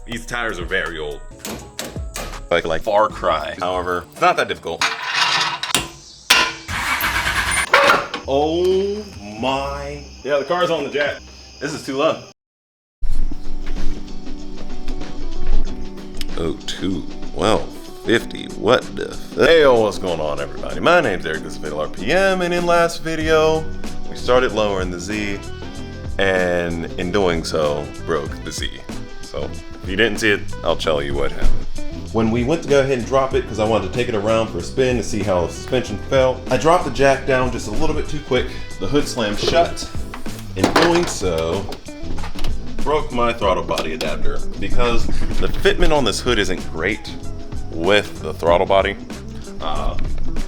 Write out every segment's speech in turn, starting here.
These tires are very old. Like Far Cry. However, it's not that difficult. Oh my. Yeah, the car's on the jack. This is too low. Oh, 1250. What the? Hey, yo, what's going on, everybody? My name's Eric. This is FatalRPM, and in last video, we started lowering the Z, and in doing so, broke the Z. So, if you didn't see it, I'll tell you what happened. When we went to go ahead and drop it, because I wanted to take it around for a spin to see how the suspension felt, I dropped the jack down just a little bit too quick. The hood slammed shut. In doing so, broke my throttle body adapter because the fitment on this hood isn't great with the throttle body.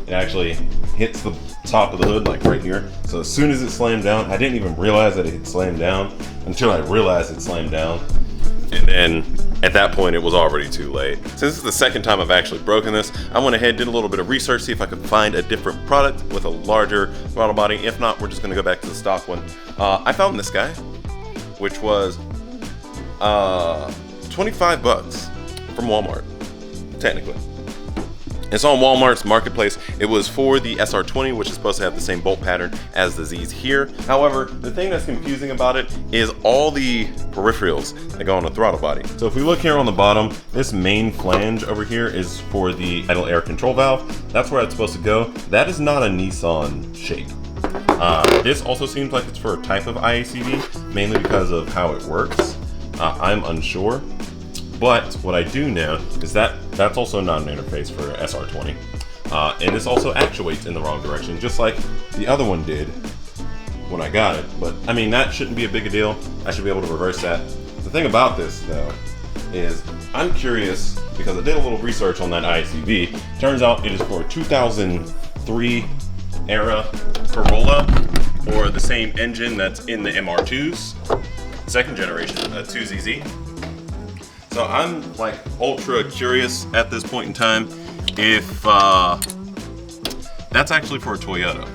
It actually hits the top of the hood like right here. So as soon as it slammed down, I didn't even realize that it had slammed down until I realized it slammed down. And then at that point, it was already too late. Since this is the second time I've actually broken this, I went ahead, did a little bit of research, see if I could find a different product with a larger throttle body. If not, we're just gonna go back to the stock one. I found this guy, which was 25 bucks from Walmart, technically. It's on Walmart's marketplace. It was for the SR20, which is supposed to have the same bolt pattern as the Z's here. However, the thing that's confusing about it is all the peripherals that go on the throttle body. So if we look here on the bottom, this main flange over here is for the idle air control valve. That's where it's supposed to go. That is not a Nissan shape. This also seems like it's for a type of IACV, mainly because of how it works. I'm unsure. But what I do know is that that's also not an interface for SR20. And this also actuates in the wrong direction, just like the other one did when I got it. But I mean, that shouldn't be a big a deal. I should be able to reverse that. The thing about this though, is I'm curious because I did a little research on that ICV. Turns out it is for a 2003 era Corolla, or the same engine that's in the MR2s, second generation, 2ZZ. So I'm like ultra curious at this point in time if that's actually for a Toyota.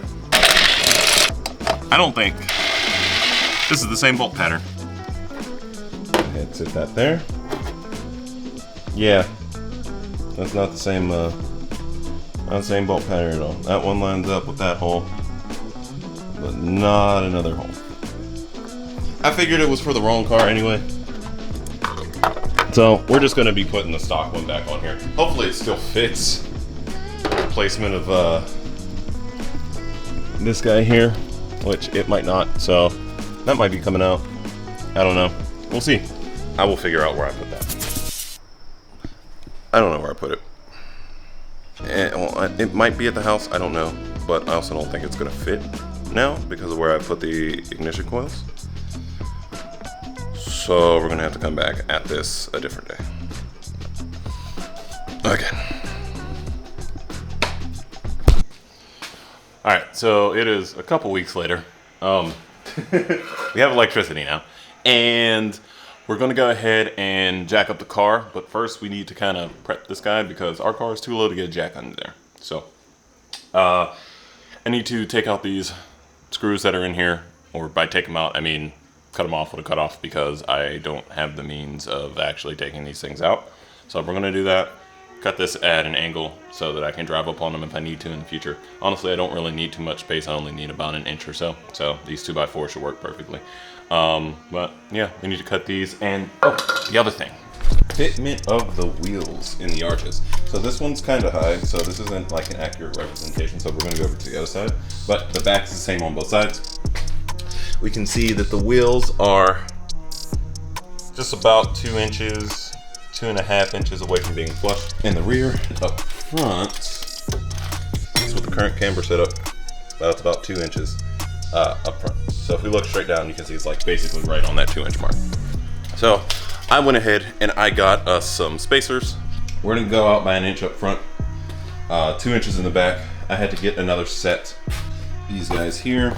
I don't think. This is the same bolt pattern. Let's hit that there. Yeah, that's not the same. Not the same bolt pattern at all. That one lines up with that hole, but not another hole. I figured it was for the wrong car anyway. So we're just gonna be putting the stock one back on here. Hopefully it still fits the replacement of this guy here, which it might not. So that might be coming out. I don't know. We'll see. I will figure out where I put that. I don't know where I put it. Well, it might be at the house, I don't know. But I also don't think it's gonna fit now because of where I put the ignition coils. So we're gonna have to come back at this a different day. Okay. All right, so it is a couple weeks later. We have electricity now, and we're gonna go ahead and jack up the car. But first, we need to kind of prep this guy because our car is too low to get a jack under there. So I need to take out these screws that are in here, or by take them out, I mean cut them off with a cutoff because I don't have the means of actually taking these things out. So we're gonna do that, cut this at an angle so that I can drive up on them if I need to in the future. Honestly, I don't really need too much space. I only need about an inch or so. So these 2x4 should work perfectly. But yeah, we need to cut these. And oh, the other thing, fitment of the wheels in the arches. So this one's kind of high, so this isn't like an accurate representation. So we're gonna go over to the other side, but the back's the same on both sides. We can see that the wheels are just about 2 inches, 2.5 inches away from being flush. In the rear, up front, this is with the current camber setup, that's about 2 inches up front. So if we look straight down, you can see it's like basically right on that 2-inch mark. So I went ahead and I got us some spacers. We're gonna go out by 1 inch up front, 2 inches in the back. I had to get another set. These guys here,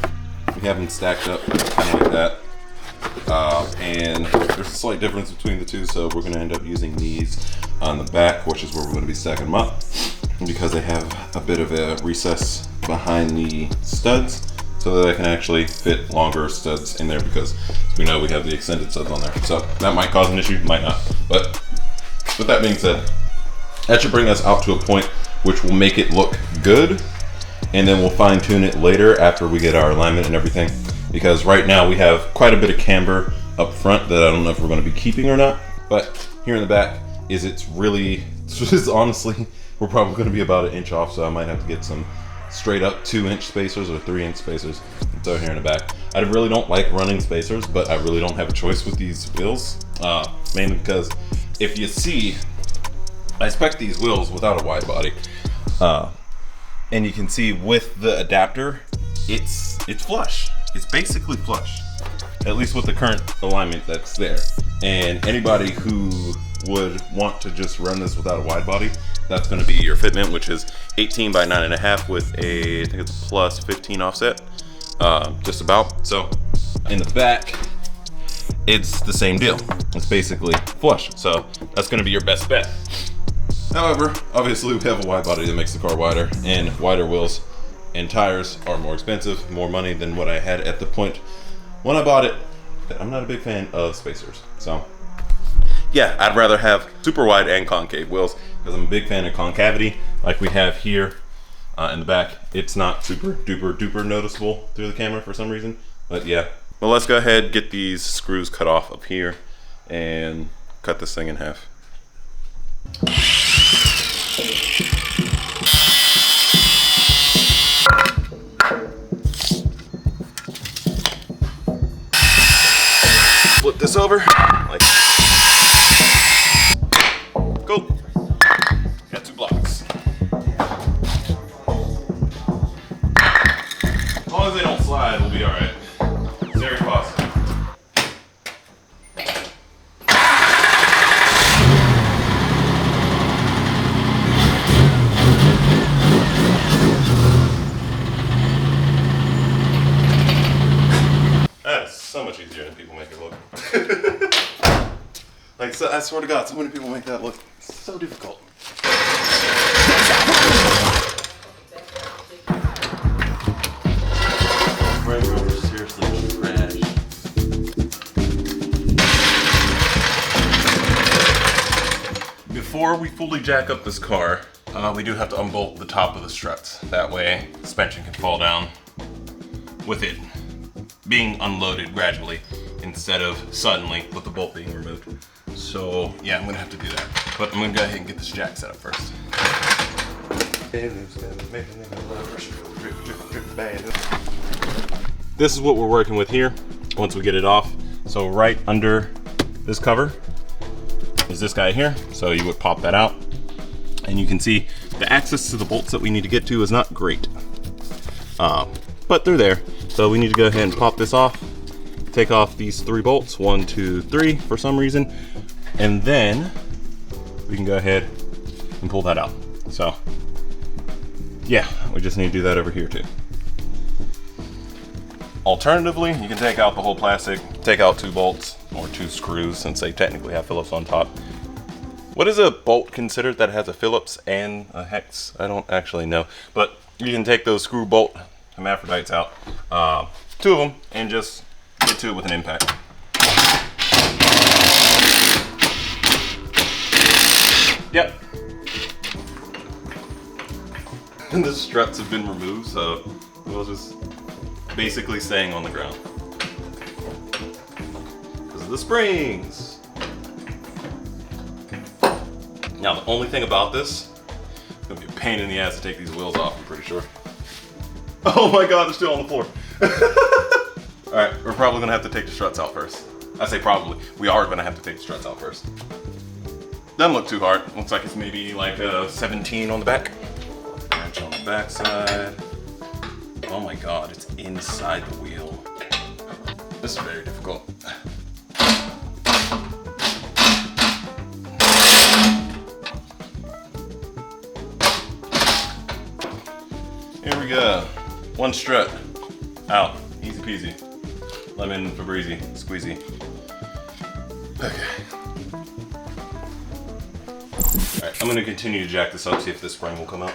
we have them stacked up kind of like that. And there's a slight difference between the two, so we're gonna end up using these on the back, which is where we're gonna be stacking them up, because they have a bit of a recess behind the studs. so that I can actually fit longer studs in there, because we know we have the extended studs on there. So that might cause an issue, might not. But with that being said, that should bring us out to a point which will make it look good, and then we'll fine tune it later after we get our alignment and everything. Because right now we have quite a bit of camber up front that I don't know if we're going to be keeping or not. But here in the back it's honestly, we're probably going to be about 1 inch off, so I might have to get some straight up 2-inch spacers or 3-inch spacers. So here in the back, I really don't like running spacers, but I really don't have a choice with these wheels, mainly because if you see, I spec these wheels without a wide body, and you can see with the adapter, it's flush. It's basically flush, at least with the current alignment that's there. And anybody who would want to just run this without a wide body, that's going to be your fitment, which is 18 by 9.5 with a, I think it's a plus 15 offset, just about. So in the back, it's the same deal. It's basically flush. So that's going to be your best bet. However, obviously we have a wide body that makes the car wider, and wider wheels and tires are more expensive, more money than what I had at the point when I bought it. I'm not a big fan of spacers. So yeah, I'd rather have super wide and concave wheels, because I'm a big fan of concavity like we have here in the back. It's not super duper noticeable through the camera for some reason, but yeah. Well, let's go ahead, get these screws cut off up here and cut this thing in half. Flip this over, like, go. Got 2 blocks. As long as they don't slide, we'll be all right. It's very possible. That is so much easier than people make it look. Like, so, I swear to God, so many people make that look so difficult. Range Rover seriously trash. Before we fully jack up this car, we do have to unbolt the top of the struts. That way, suspension can fall down with it being unloaded gradually instead of suddenly with the bolt being removed. So yeah, I'm gonna have to do that. But I'm gonna go ahead and get this jack set up first. This is what we're working with here once we get it off. So right under this cover is this guy here. So you would pop that out, and you can see the access to the bolts that we need to get to is not great, but they're there. So we need to go ahead and pop this off, take off these 3 bolts, 1, 2, 3 for some reason, and then we can go ahead and pull that out. So yeah, we just need to do that over here too. Alternatively, you can take out the whole plastic, take out 2 bolts or 2 screws, since they technically have Phillips on top. What is a bolt considered that has a Phillips and a hex? I don't actually know, but you can take those screw bolt hermaphrodites out, 2 of them, and just get to it with an impact. Yep. And the struts have been removed, so we'll just basically staying on the ground because of the springs. Now the only thing about this, it's gonna be a pain in the ass to take these wheels off, I'm pretty sure. Oh my God, they're still on the floor. All right, we're probably gonna have to take the struts out first. I say probably, we are gonna have to take the struts out first. Doesn't look too hard. Looks like it's maybe like a 17 on the back. Wrench on the back side. Oh my God, it's inside the wheel. This is very difficult. Here we go. 1 strut out. Easy peasy. Lemon Febreze squeezy. Okay. Alright, I'm going to continue to jack this up, see if this spring will come out.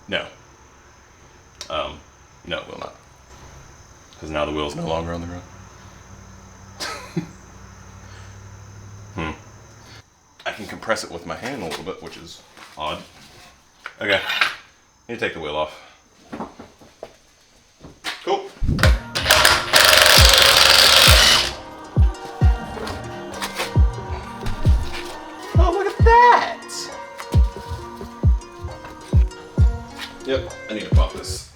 No. No, it will not. Because now the wheel's no longer on the ground. I can compress it with my hand a little bit, which is odd. Okay, need to take the wheel off. Cool. Oh, look at that! Yep, I need to pop this.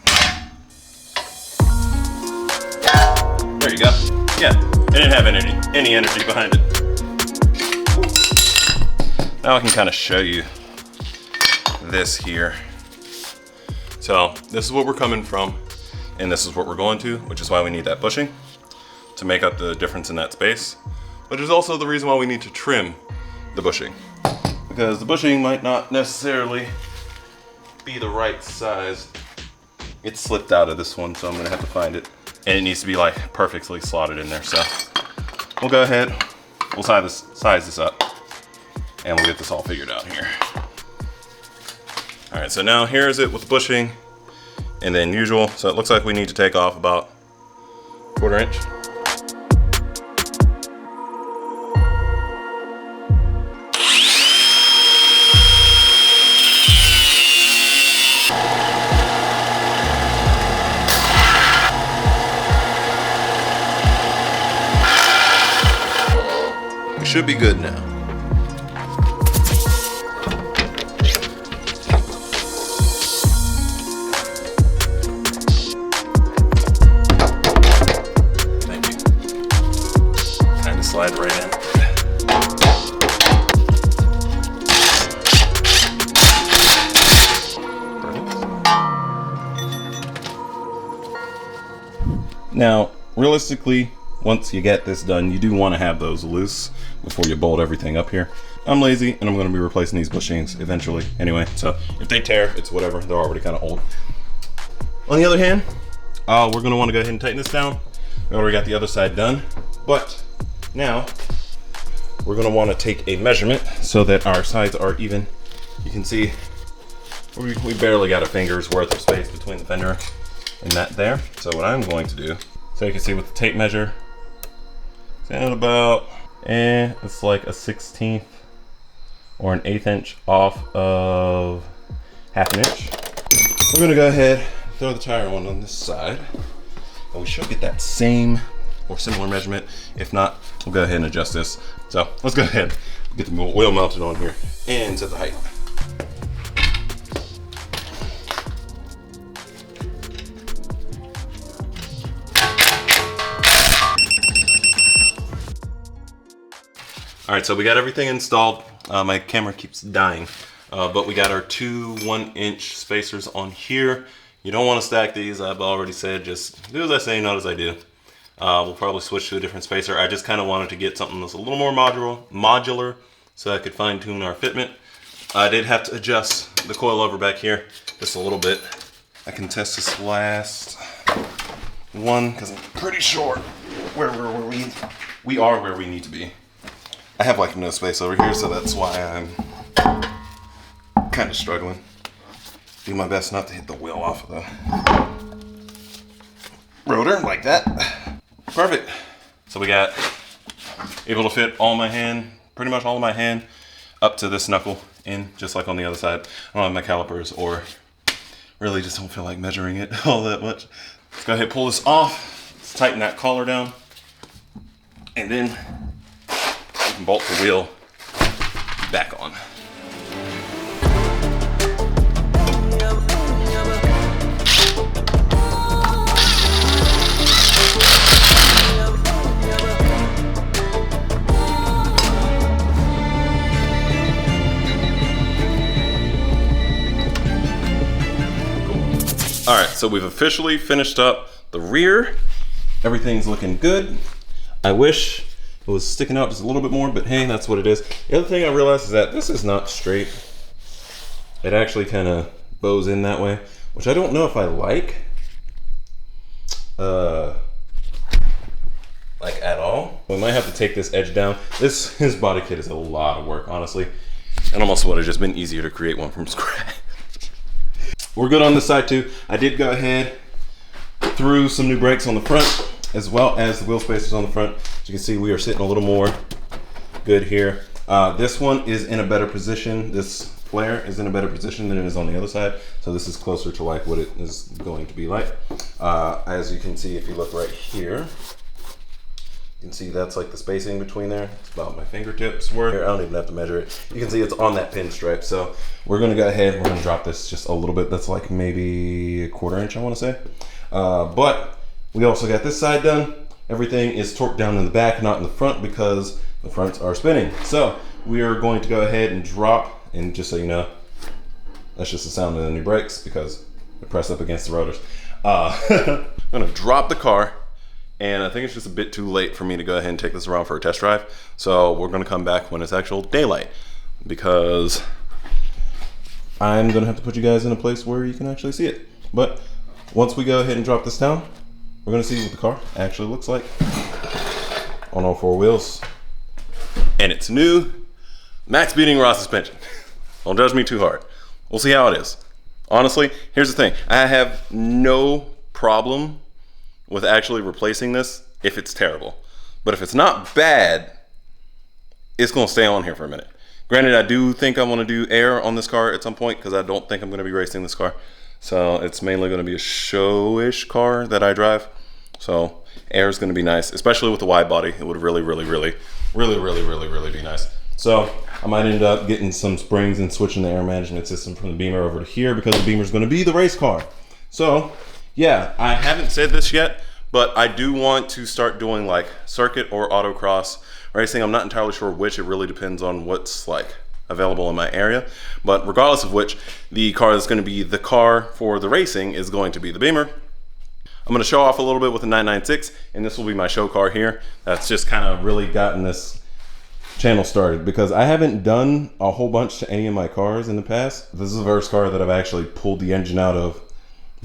There you go. Yeah, it didn't have any energy behind it. Now I can kind of show you this here. So this is what we're coming from, and this is what we're going to, which is why we need that bushing to make up the difference in that space. But it's also the reason why we need to trim the bushing, because the bushing might not necessarily be the right size. It slipped out of this one, so I'm gonna have to find it. And it needs to be like perfectly slotted in there. So we'll go ahead, we'll size this up, and we'll get this all figured out here. All right, so now here's it with the bushing and then usual. So it looks like we need to take off about 1/4 inch. We should be good now. Slide right in. Now, realistically, once you get this done, you do want to have those loose before you bolt everything up here. I'm lazy, and I'm going to be replacing these bushings eventually anyway, so if they tear, it's whatever. They're already kind of old. On the other hand, we're going to want to go ahead and tighten this down. We already got the other side done, but now we're going to want to take a measurement so that our sides are even. You can see we barely got a finger's worth of space between the fender and that there. So what I'm going to do, so you can see with the tape measure, it's at about, it's like a 1/16 or an 1/8 inch off of 1/2 inch. We're going to go ahead, throw the tire on this side, and we should get that same or similar measurement. If not, we'll go ahead and adjust this. So let's go ahead, get the wheel mounted on here and set the height. All right, so we got everything installed. My camera keeps dying, but we got our two 1-inch spacers on here. You don't want to stack these. I've already said, just do as I say, not as I do. We'll probably switch to a different spacer. I just kind of wanted to get something that's a little more modular so I could fine tune our fitment. I did have to adjust the coilover back here just a little bit. I can test this last one because I'm pretty sure we are where we need to be. I have like no space over here, so that's why I'm kind of struggling. Do my best not to hit the wheel off of the rotor like that. Perfect. So we got able to fit all my hand, pretty much all of my hand up to this knuckle in, just like on the other side. I don't have my calipers, or really just don't feel like measuring it all that much. Let's go ahead and pull this off. Let's tighten that collar down, and then we can bolt the wheel back on. All right, so we've officially finished up the rear. Everything's looking good. I wish it was sticking out just a little bit more, but hey, that's what it is. The other thing I realized is that this is not straight. It actually kind of bows in that way, which I don't know if I like at all. We might have to take this edge down. His body kit is a lot of work, honestly. And almost would have just been easier to create one from scratch. We're good on this side too. I did go ahead, threw some new brakes on the front, as well as the wheel spacers on the front. As you can see, we are sitting a little more good here. This one is in a better position. This flare is in a better position than it is on the other side. So this is closer to like what it is going to be like. As you can see, if you look right here, you can see that's like the spacing between there. It's about my fingertips worth. I don't even have to measure it. You can see it's on that pinstripe. So we're gonna go ahead, we're gonna drop this just a little bit. That's like maybe 1/4 inch, I wanna say. But we also got this side done. Everything is torqued down in the back, not in the front, because the fronts are spinning. So we are going to go ahead and drop, and just so you know, that's just the sound of the new brakes because they're pressed up against the rotors. I'm gonna drop the car, and I think it's just a bit too late for me to go ahead and take this around for a test drive. So we're gonna come back when it's actual daylight, because I'm gonna have to put you guys in a place where you can actually see it. But once we go ahead and drop this down, we're gonna see what the car actually looks like on all 4 wheels. And it's new Maxpeedingrods suspension. Don't judge me too hard. We'll see how it is. Honestly, here's the thing. I have no problem with actually replacing this if it's terrible. But if it's not bad, it's gonna stay on here for a minute. Granted, I do think I wanna do air on this car at some point because I don't think I'm gonna be racing this car. So it's mainly gonna be a show-ish car that I drive. So air is gonna be nice, especially with the wide body. It would really be nice. So I might end up getting some springs and switching the air management system from the Beamer over to here, because the Beamer is gonna be the race car. So yeah, I haven't said this yet, but I do want to start doing like circuit or autocross racing. I'm not entirely sure which. It really depends on what's like available in my area. But regardless of which, the car that's going to be the car for the racing is going to be the Beamer. I'm going to show off a little bit with the 996, and this will be my show car here. That's just kind of really gotten this channel started, because I haven't done a whole bunch to any of my cars in the past. This is the first car that I've actually pulled the engine out of,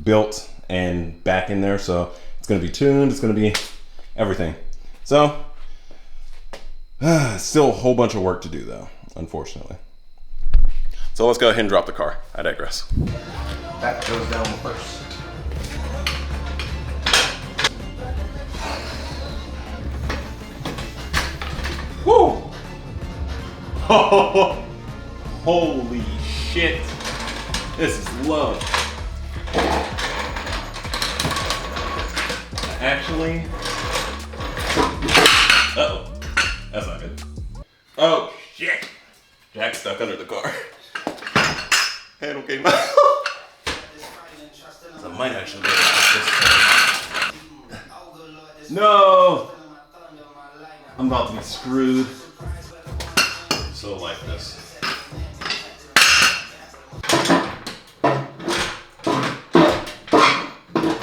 built, and back in there. So it's going to be tuned, it's going to be everything. So still a whole bunch of work to do though, unfortunately. So let's go ahead and drop the car. I digress. That goes down first. Woo! Oh, holy shit. This is love. Actually, uh-oh, that's not good. Oh shit, Jack's stuck under the car. Handle came out. I might actually be able to put this. No, I'm about to be screwed. So like this.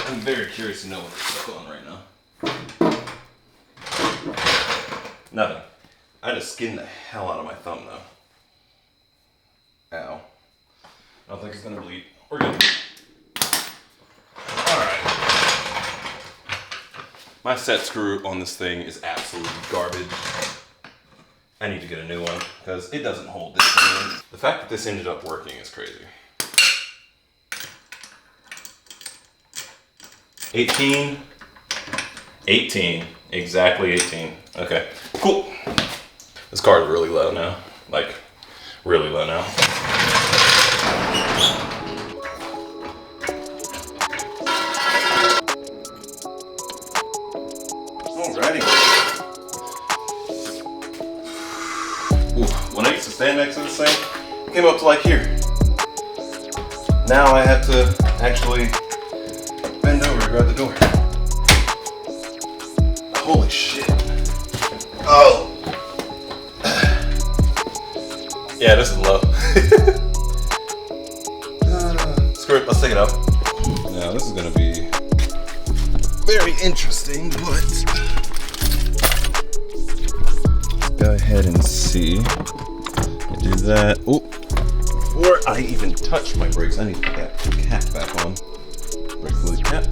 I'm very curious to know what they're stuck on right now. Nothing. I just skinned the hell out of my thumb though. Ow. I don't think it's gonna bleed. We're good. Alright. My set screw on this thing is absolutely garbage. I need to get a new one because it doesn't hold this thing in. The fact that this ended up working is crazy. 18, exactly 18. Okay, cool. This car is really low now, like really low now. Alrighty. Ooh, when I used to stand next to this thing, it came up to like here. Now I have to actually bend over to grab the door. Holy shit. Oh! Yeah, this is low. Screw it, let's take it up. Now this is gonna be very interesting, but go ahead and see. I do that. Oh, before I even touch my brakes, I need to put that cap back on. Brake fluid cap.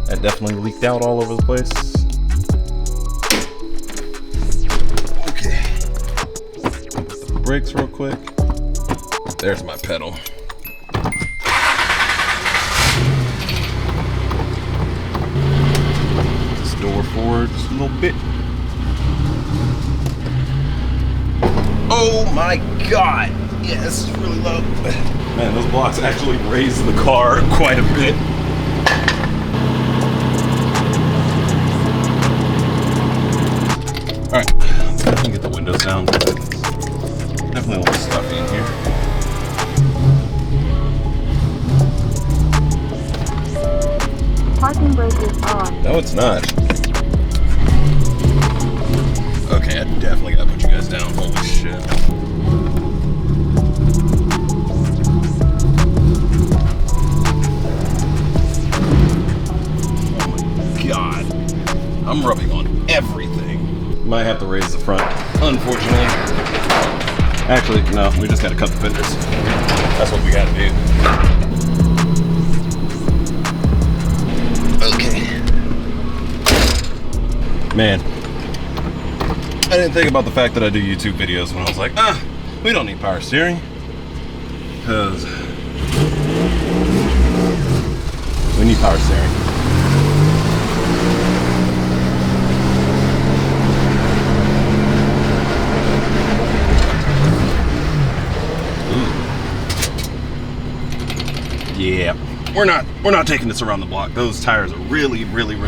That definitely leaked out all over the place. Okay. Put the brakes real quick. There's my pedal. forward just a little bit. Oh my God! Yeah, this is really low. Man, those blocks actually raise the car quite a bit. All right, let's definitely get the windows down. Definitely a little stuffy in here. Parking brake is on. No, it's not. Okay, I definitely gotta put you guys down. Holy shit. Oh my God. I'm rubbing on everything. Might have to raise the front, unfortunately. Actually, no, we just gotta cut the fenders. That's what we gotta do. Okay. Man, I didn't think about the fact that I do YouTube videos when I was like, we don't need power steering. Because we need power steering. Ooh. Yeah, we're not taking this around the block. Those tires are really rubbing.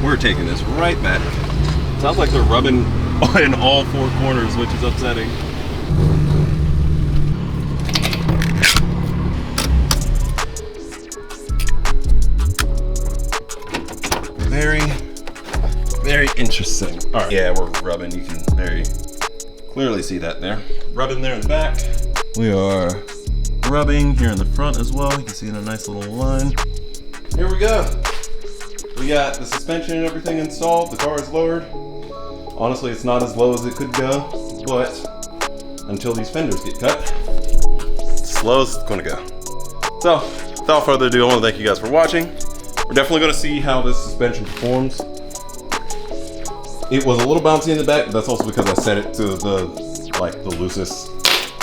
We're taking this right back. Sounds like they're rubbing in all four corners, which is upsetting. Very interesting. All right, yeah, we're rubbing. You can very clearly see that there. Rubbing there in the back. We are rubbing here in the front as well. You can see in a nice little line. Here we go. We got the suspension and everything installed. The car is lowered. Honestly, it's not as low as it could go, but until these fenders get cut, it's as low as it's gonna go. So, without further ado, I want to thank you guys for watching. We're definitely gonna see how this suspension performs. It was a little bouncy in the back, but that's also because I set it to the loosest,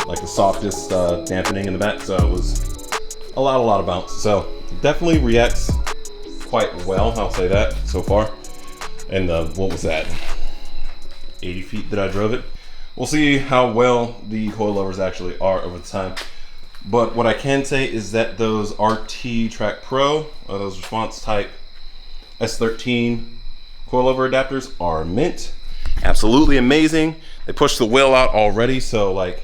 like the softest dampening in the back, so it was a lot of bounce. So, it definitely reacts quite well, I'll say that so far. And what was that, 80 feet that I drove it? We'll see how well the coilovers actually are over time. But what I can say is that those RT Trackpro, or those response type S13 coilover adapters are mint. Absolutely amazing. They pushed the wheel out already, so like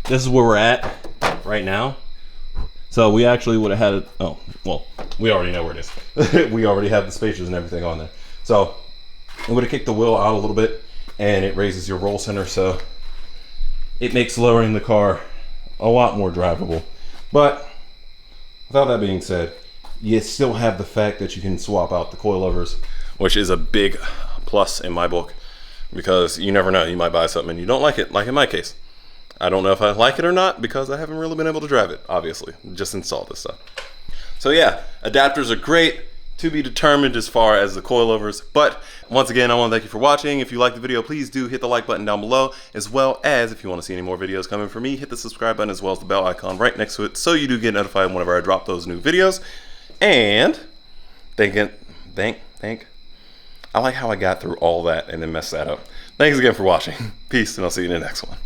this is where we're at right now. So we actually would have had it, oh, well, we already know where it is. We already have the spacers and everything on there. So it would have kicked the wheel out a little bit, and it raises your roll center, so it makes lowering the car a lot more drivable. But without that being said, you still have the fact that you can swap out the coilovers, which is a big plus in my book, because you never know, you might buy something and you don't like it, like in my case. I don't know if I like it or not because I haven't really been able to drive it, obviously. Just install this stuff. So yeah, adapters are great, to be determined as far as the coilovers. But once again, I want to thank you for watching. If you liked the video, please do hit the like button down below, as well as if you want to see any more videos coming from me, hit the subscribe button as well as the bell icon right next to it so you do get notified whenever I drop those new videos. And I like how I got through all that and then messed that up. Thanks again for watching. Peace, and I'll see you in the next one.